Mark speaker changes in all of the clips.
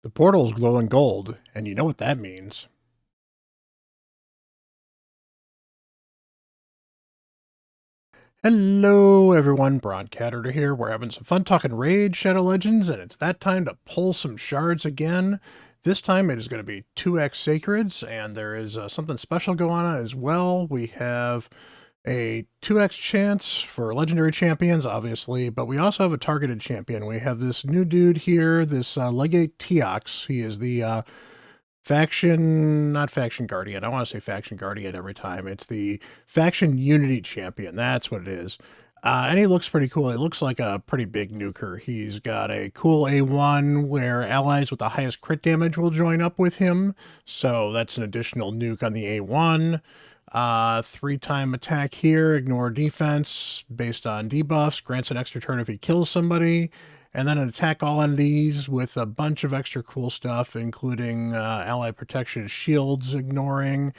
Speaker 1: The portal's glowing gold, and you know what that means. Hello, everyone. Bront, CatHerder here. We're having some fun talking Raid Shadow Legends, and it's that time to pull some shards again. This time it is going to be 2x Sacreds, and there is something special going on as well. We have a 2x chance for legendary champions, obviously, but we also have a targeted champion. We have this new dude here, this Legate Teox. He is the not Faction Guardian. I want to say Faction Guardian every time. It's the Faction Unity Champion. That's what it is. And he looks pretty cool. He looks like a pretty big nuker. He's got a cool A1 where allies with the highest crit damage will join up with him. So that's an additional nuke on the A1. 3-time attack here, ignore defense based on debuffs, grants an extra turn if he kills somebody, and then an attack all entities with a bunch of extra cool stuff, including ally protection shields ignoring,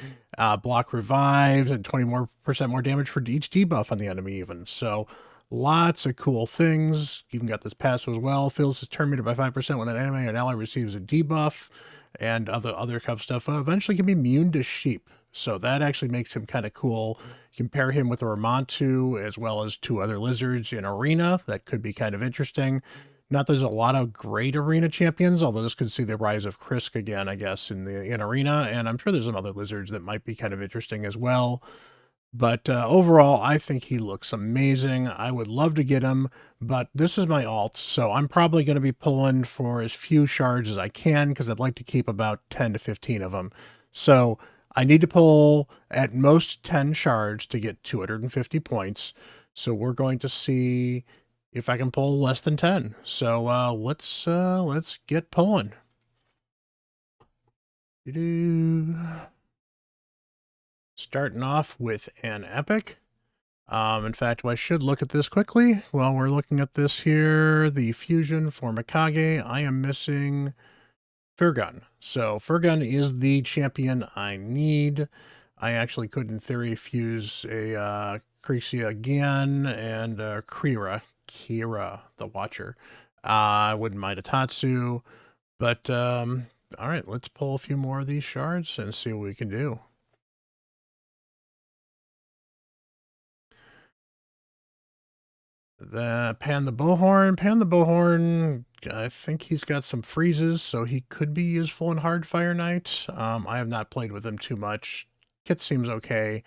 Speaker 1: block revives, and 20% more damage for each debuff on the enemy even. So lots of cool things. Even got this passive as well. Fills his turn meter by 5% when an enemy or an ally receives a debuff, and other kind of stuff. Eventually can be immune to sheep. So that actually makes him kind of cool. Compare him with a Ramontu as well as 2 other lizards in Arena. That could be kind of interesting. Not there's a lot of great Arena champions, although this could see the rise of Krisk again, I guess, in Arena. And I'm sure there's some other lizards that might be kind of interesting as well. But overall, I think he looks amazing. I would love to get him, but this is my alt, so I'm probably going to be pulling for as few shards as I can because I'd like to keep about 10 to 15 of them. So I need to pull at most 10 shards to get 250 points. So we're going to see if I can pull less than 10. So let's get pulling. Starting off with an epic. In fact, I should look at this quickly while we're looking at this here. The fusion for Mikage. I am missing Furgun. So Furgun is the champion I need. I actually could, in theory, fuse a Crixia again and Kira, the Watcher. I wouldn't mind a Tatsu, but all right, let's pull a few more of these shards and see what we can do. Pan the Bowhorn, I think he's got some freezes, so he could be useful in Hard Fire Knight. I have not played with him too much. Kit seems okay.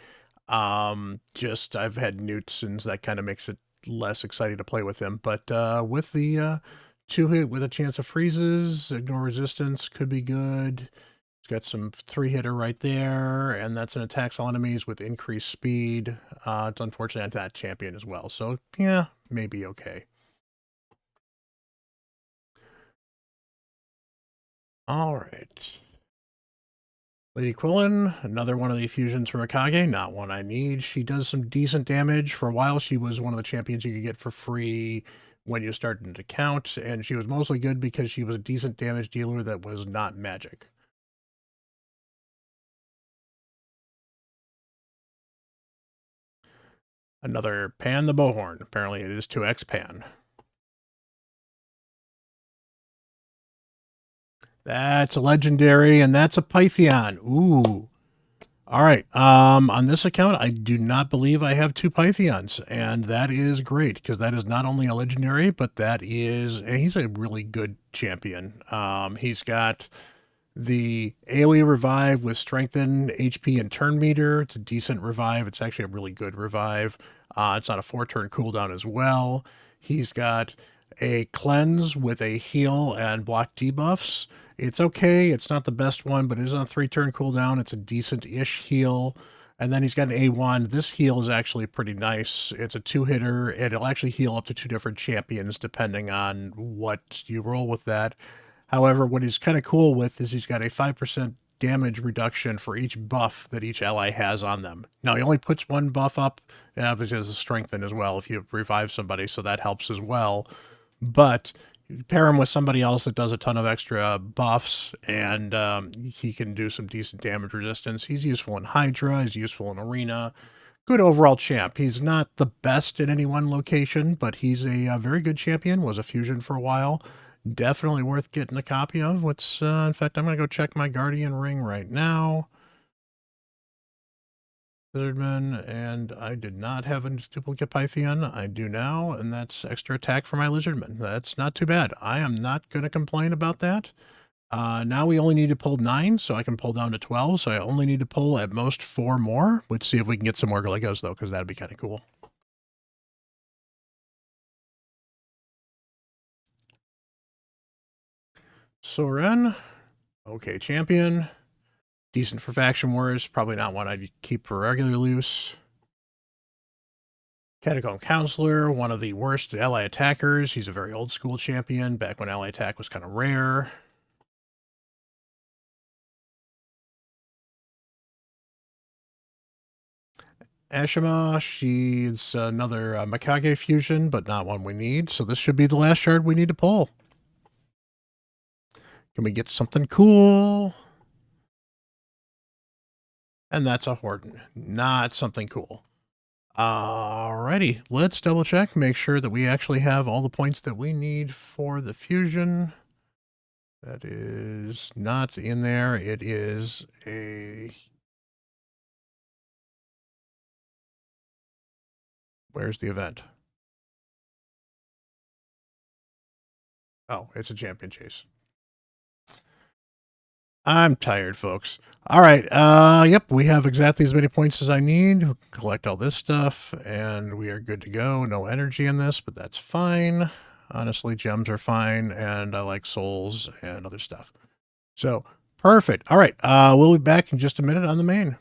Speaker 1: Just I've had newts, and that kind of makes it less exciting to play with him. But with the 2-hit with a chance of freezes, ignore resistance could be good. It's got some 3-hitter right there, and that's an attacks all enemies with increased speed. It's unfortunate on that champion as well. So yeah, maybe okay. All right. Lady Quillen, another one of the fusions from Mikage, not one I need. She does some decent damage. For a while, she was one of the champions you could get for free when you started to count, and she was mostly good because she was a decent damage dealer that was not magic. Another Pan the Bowhorn. Apparently it is 2x Pan. That's a legendary, and that's a Pythion. Ooh. All right. On this account, I do not believe I have 2 Pythions, and that is great because that is not only a legendary, but that is he's a really good champion. He's got the AoE revive with strengthen HP and turn meter. It's a decent revive. It's actually a really good revive. It's on a 4-turn cooldown as well. He's got a cleanse with a heal and block debuffs. It's okay. It's not the best one, but it is on a 3-turn cooldown. It's a decent-ish heal. And then he's got an A1. This heal is actually pretty nice. It's a 2-hitter. It'll actually heal up to 2 different champions depending on what you roll with that. However, what he's kind of cool with is he's got a 5% damage reduction for each buff that each ally has on them. Now, he only puts 1 buff up, and obviously has a strengthen as well if you revive somebody, so that helps as well. But you pair him with somebody else that does a ton of extra buffs, and he can do some decent damage resistance. He's useful in Hydra, he's useful in Arena. Good overall champ. He's not the best in any one location, but he's a very good champion, was a fusion for a while. Definitely worth getting a copy of. What's in fact, I'm gonna go check my Guardian ring right now. Lizardman, and I did not have a duplicate Pythian. I do now, and that's extra attack for my Lizardman. That's not too bad. I am not going to complain about that. Now we only need to pull 9, so I can pull down to 12. So I only need to pull at most 4 more. Let's see if we can get some more Legos, though, because that'd be kind of cool. Soren. Okay, champion. Decent for faction wars. Probably not one I'd keep for regular use. Catacomb Counselor, one of the worst ally attackers. He's a very old school champion, back when ally attack was kind of rare. Ashima, she's another Mikage fusion, but not one we need. So this should be the last shard we need to pull. Can we get something cool? And that's a Horton, not something cool. Alrighty, let's double check, make sure that we actually have all the points that we need for the fusion. That is not in there. It is a... Where's the event? Oh, it's a champion chase. I'm tired, folks. All right. Yep, we have exactly as many points as I need. Collect all this stuff, and we are good to go. No energy in this, but that's fine. Honestly, gems are fine, and I like souls and other stuff. So, perfect. All right. We'll be back in just a minute on the main.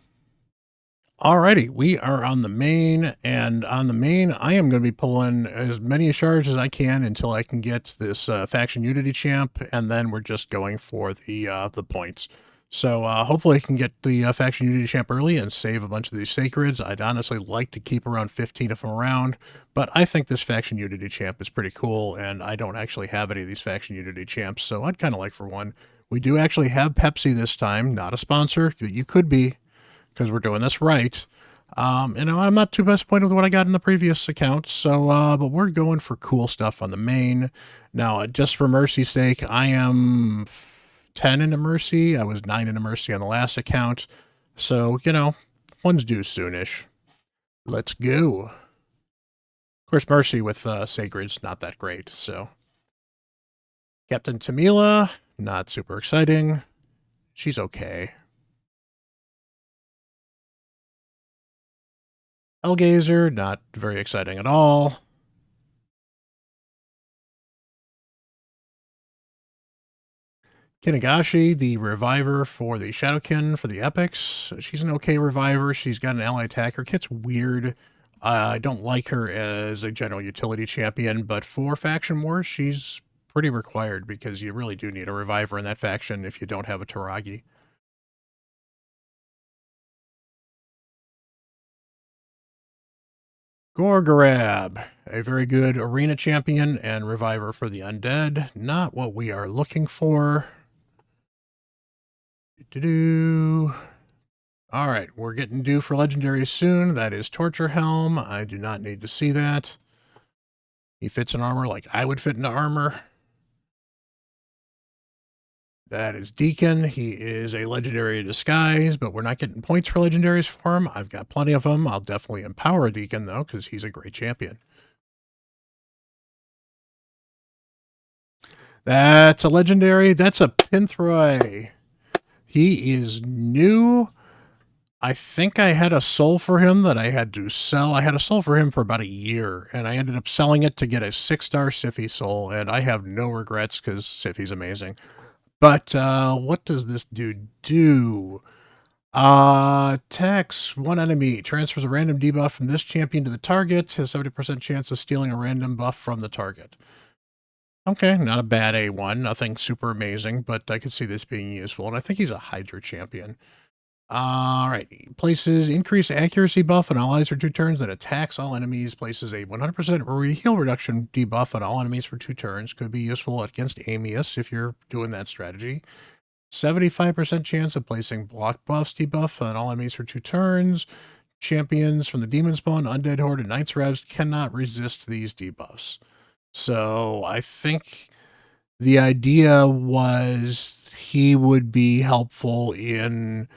Speaker 1: Alrighty, we are on the main, and on the main, I am going to be pulling as many shards as I can until I can get this faction unity champ, and then we're just going for the points. So hopefully I can get the faction unity champ early and save a bunch of these sacreds. I'd honestly like to keep around 15 of them around, but I think this faction unity champ is pretty cool, and I don't actually have any of these faction unity champs, so I'd kind of like for one. We do actually have Pepsi this time, not a sponsor, but you could be, because we're doing this right. You know, I'm not too disappointed with what I got in the previous account, so, but we're going for cool stuff on the main. Now, just for mercy's sake, I am 10 into mercy. I was 9 into mercy on the last account. So, you know, one's due soonish. Let's go. Of course, mercy with sacred's not that great, so. Captain Tamila, not super exciting. She's okay. Elgazer, not very exciting at all. Kinagashi, the reviver for the Shadowkin for the epics. She's an okay reviver. She's got an ally attacker. Kit's weird. I don't like her as a general utility champion, but for faction wars, she's pretty required because you really do need a reviver in that faction if you don't have a Taragi. Gorgorab, a very good arena champion and reviver for the undead. Not what we are looking for. All right, we're getting due for legendary soon. That is Torture Helm. I do not need to see that. He fits in armor like I would fit into armor. That is Deacon. He is a legendary disguise, but we're not getting points for legendaries for him. I've got plenty of them. I'll definitely empower a Deacon, though, because he's a great champion. That's a legendary. That's a Pinthroy. He is new. I think I had a soul for him that I had to sell. I had a soul for him for about a year, and I ended up selling it to get a 6-star Siphi soul, and I have no regrets because Siphi's amazing. But what does this dude do? Attacks one enemy, transfers a random debuff from this champion to the target, has 70% chance of stealing a random buff from the target. Okay, not a bad A1, nothing super amazing, but I could see this being useful, and I think he's a Hydra champion. All right, places increased accuracy buff on allies for 2 turns that attacks all enemies. Places a 100% heal reduction debuff on all enemies for 2 turns. Could be useful against Amius if you're doing that strategy. 75% chance of placing block buffs debuff on all enemies for 2 turns. Champions from the Demon Spawn, Undead Horde, and Knights Revs cannot resist these debuffs. So I think The idea was he would be helpful in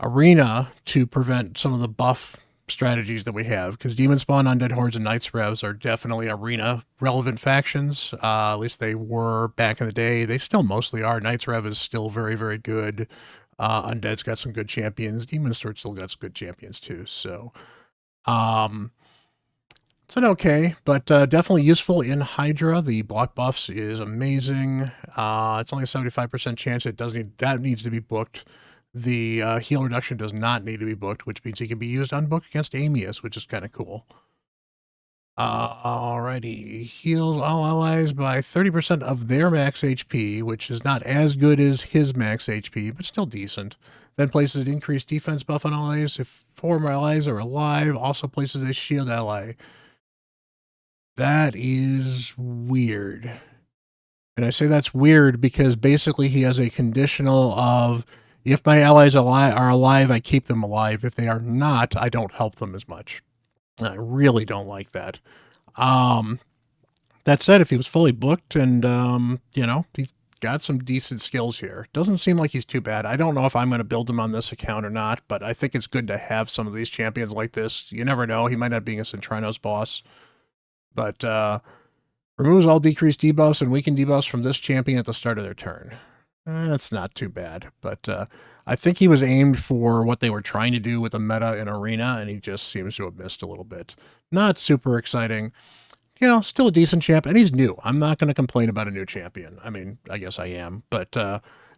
Speaker 1: Arena to prevent some of the buff strategies that we have, because Demon Spawn, Undead Hordes, and Knights Revs are definitely Arena relevant factions. At least they were back in the day. They still mostly are. Knights Rev is still very, very good. Undead's got some good champions. Demon Sword still got some good champions too. So, um, it's an okay, but definitely useful in Hydra. The block buffs is amazing. It's only a 75% chance it does need that needs to be booked. The heal reduction does not need to be booked, which means he can be used unbooked against Amius, which is kind of cool. Alrighty, heals all allies by 30% of their max HP, which is not as good as his max HP, but still decent. Then places an increased defense buff on allies if 4 more allies are alive. Also places a shield ally. That is weird. And I say that's weird because basically he has a conditional of if my allies are alive, I keep them alive. If they are not, I don't help them as much. I really don't like that. That said, if he was fully booked and, he's got some decent skills here. Doesn't seem like he's too bad. I don't know if I'm going to build him on this account or not, but I think it's good to have some of these champions like this. You never know. He might not be a Centrino's boss. But removes all decreased debuffs and weakened debuffs from this champion at the start of their turn. That's not too bad, but I think he was aimed for what they were trying to do with the meta in Arena, and he just seems to have missed a little bit. Not super exciting. Still a decent champ, and he's new. I'm not going to complain about a new champion. I mean, I guess I am, but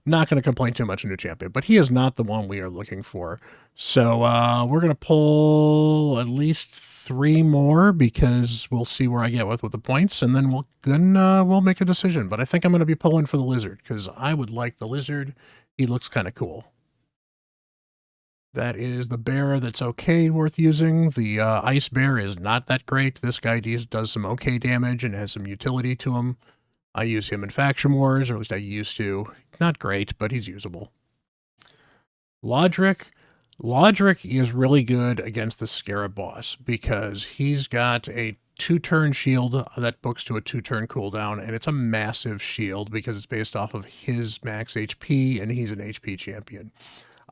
Speaker 1: not going to complain too much a new champion. But he is not the one we are looking for. So we're going to pull at least 3 more because we'll see where I get with the points, and then we'll make a decision. But I think I'm going to be pulling for the lizard because I would like the lizard. He looks kind of cool. That is the bear that's okay, worth using. The ice bear is not that great. This guy does some okay damage and has some utility to him. I use him in Faction Wars, or at least I used to. Not great, but he's usable. Lodric. Lodric is really good against the Scarab boss because he's got a 2-turn shield that books to a 2-turn cooldown, and it's a massive shield because it's based off of his max HP, and he's an HP champion.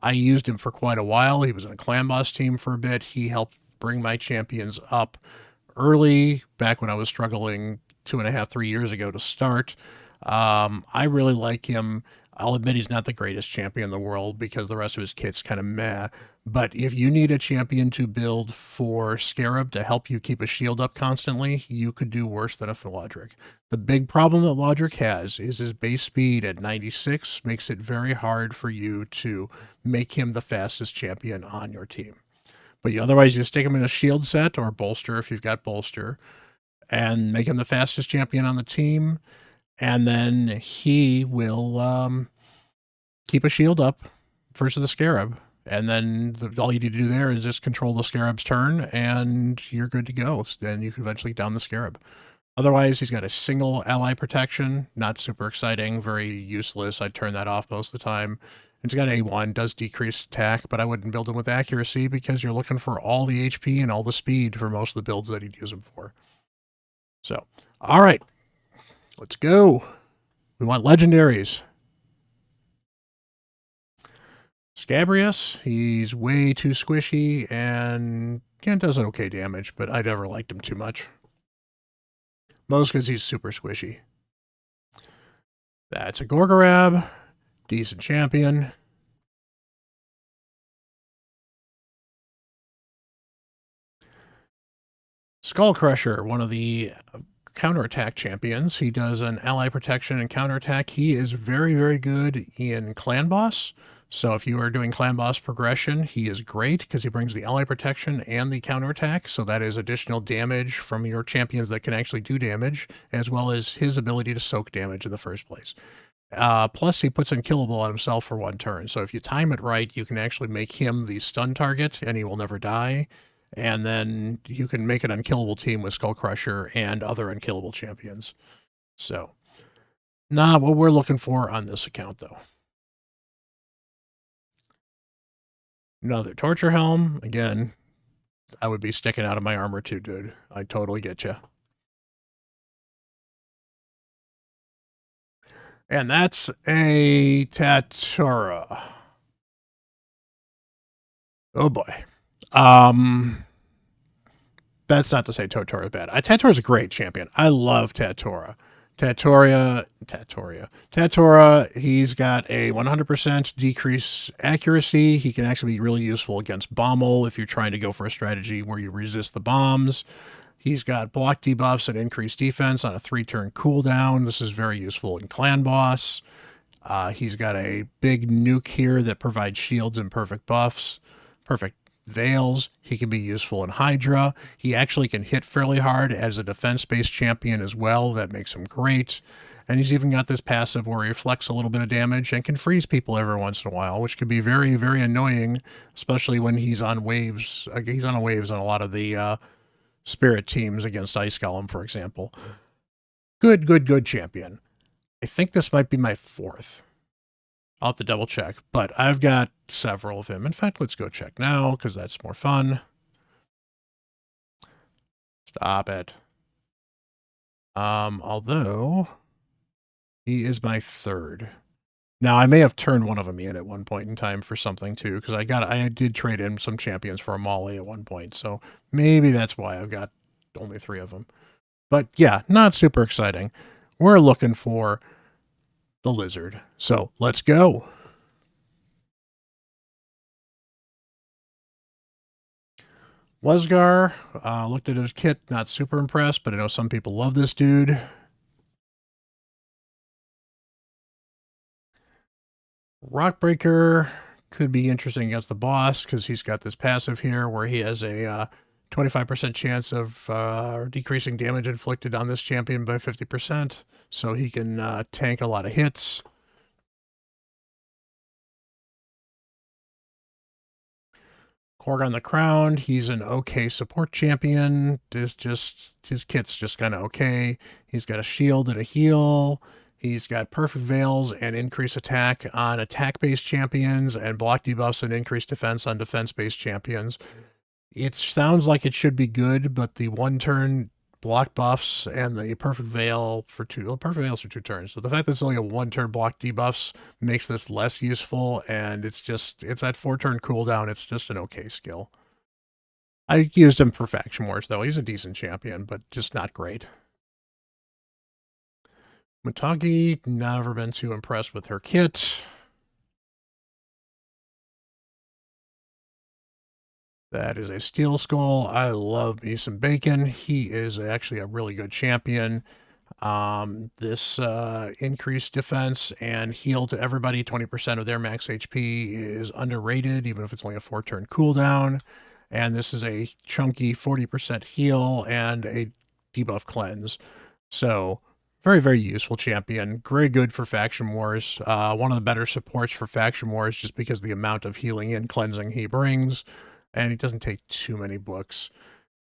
Speaker 1: I used him for quite a while. He was in a clan boss team for a bit. He helped bring my champions up early, back when I was struggling 2.5, 3 years ago to start. I really like him. I'll admit he's not the greatest champion in the world because the rest of his kit's kind of meh. But if you need a champion to build for Scarab to help you keep a shield up constantly, you could do worse than a Lodric. The big problem that Lodric has is his base speed at 96 makes it very hard for you to make him the fastest champion on your team. But otherwise, you stick him in a shield set or bolster if you've got bolster and make him the fastest champion on the team. And then he will keep a shield up versus the Scarab. And then all you need to do there is just control the Scarab's turn, and you're good to go. Then you can eventually down the Scarab. Otherwise, he's got a single ally protection. Not super exciting, very useless. I'd turn that off most of the time. And he's got A1, does decrease attack, but I wouldn't build him with accuracy because you're looking for all the HP and all the speed for most of the builds that he'd use him for. So, all right, let's go. We want legendaries. Scabrius, he's way too squishy and does okay damage, but I never liked him too much. Most because he's super squishy. That's a Gorgorab, decent champion. Skull Crusher, one of the counterattack champions. He does an ally protection and counterattack. He is very, very good in clan boss. So if you are doing clan boss progression, he is great because he brings the ally protection and the counterattack. So that is additional damage from your champions that can actually do damage, as well as his ability to soak damage in the first place. Plus, he puts unkillable on himself for 1 turn. So if you time it right, you can actually make him the stun target, and he will never die. And then you can make an unkillable team with Skull Crusher and other unkillable champions. So, not what we're looking for on this account, though. Another Torture Helm. Again, I would be sticking out of my armor too, dude. I totally get you. And that's a Tatura. Oh boy. Um, that's not to say Totora is bad. Tatora is a great champion. I love Tatora. Tatora, he's got a 100% decrease accuracy. He can actually be really useful against Bommel if you're trying to go for a strategy where you resist the bombs. He's got block debuffs and increased defense on a 3-turn cooldown. This is very useful in Clan Boss. He's got a big nuke here that provides shields and perfect buffs, perfect veils. He can be useful in Hydra. He actually can hit fairly hard as a defense-based champion as well. That makes him great. And he's even got this passive where he reflects a little bit of damage and can freeze people every once in a while, which can be very, very annoying, especially when he's on waves. He's on waves on a lot of the spirit teams against Ice Golem, for example. Good champion. I think this might be my 4th. I'll have to double check, but I've got several of him. In fact, let's go check now because that's more fun. Stop it. Although he is my 3rd. Now I may have turned one of them in at one point in time for something too, because I did trade in some champions for a Molly at one point, so maybe that's why I've got only 3 of them. But yeah, not super exciting. We're looking for the lizard. So let's go. Wesgar, looked at his kit, not super impressed, but I know some people love this dude. Rockbreaker could be interesting against the boss because he's got this passive here where he has a 25% chance of decreasing damage inflicted on this champion by 50%. So he can tank a lot of hits. Korg the Crown, he's an okay support champion. His kit's just kind of okay. He's got a shield and a heal. He's got perfect veils and increased attack on attack-based champions and block debuffs and increased defense on defense-based champions. It sounds like it should be good, but the 1-turn block buffs and the perfect veil for 2, well, perfect veils for 2 turns. So the fact that it's only a 1-turn block debuffs makes this less useful, and it's that 4-turn cooldown. It's just an okay skill. I used him for Faction Wars, though. He's a decent champion, but just not great. Mutagi, never been too impressed with her kit. That is a Steel Skull. I love me some Bacon. He is actually a really good champion. This increased defense and heal to everybody, 20% of their max HP, is underrated, even if it's only a 4-turn cooldown. And this is a chunky 40% heal and a debuff cleanse. So very, very useful champion. Very good for Faction Wars. One of the better supports for Faction Wars just because of the amount of healing and cleansing he brings. And he doesn't take too many books.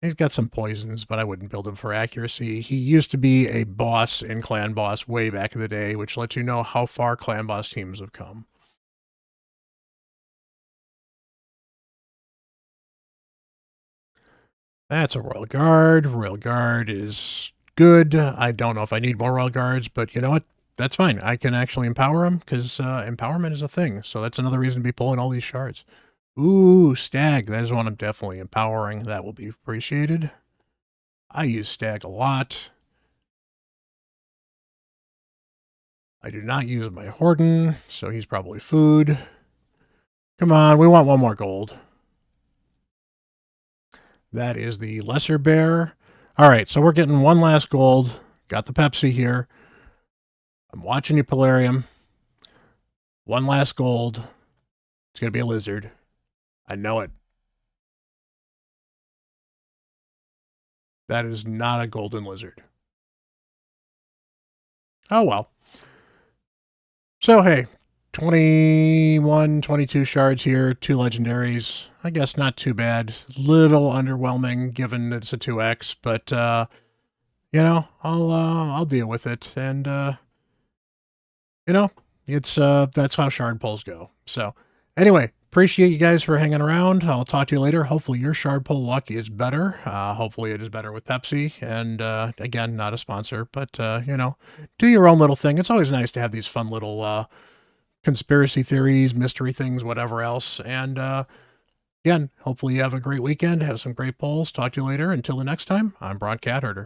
Speaker 1: He's got some poisons, but I wouldn't build him for accuracy. He used to be a boss in Clan Boss way back in the day, which lets you know how far Clan Boss teams have come. That's a Royal Guard. Royal Guard is good. I don't know if I need more Royal Guards, but you know what? That's fine. I can actually empower them because empowerment is a thing. So that's another reason to be pulling all these shards. Ooh, Stag. That is one I'm definitely empowering. That will be appreciated. I use Stag a lot. I do not use my Horden, so he's probably food. Come on, we want one more gold. That is the Lesser Bear. All right, so we're getting one last gold. Got the Pepsi here. I'm watching you, Polarium. One last gold. It's going to be a lizard. I know it. That is not a golden lizard. Oh, well. So, hey, 21, 22 shards here, 2 legendaries. I guess not too bad. Little underwhelming given it's a 2x, but you know, I'll deal with it, and you know, it's that's how shard pulls go. So, anyway, Appreciate you guys for hanging around. I'll talk to you later. Hopefully your shard pull luck is better. Hopefully it is better with Pepsi. And again, not a sponsor, but do your own little thing. It's always nice to have these fun little conspiracy theories, mystery things, whatever else. And again, hopefully you have a great weekend. Have some great polls. Talk to you later. Until the next time, I'm Bront CatHerder.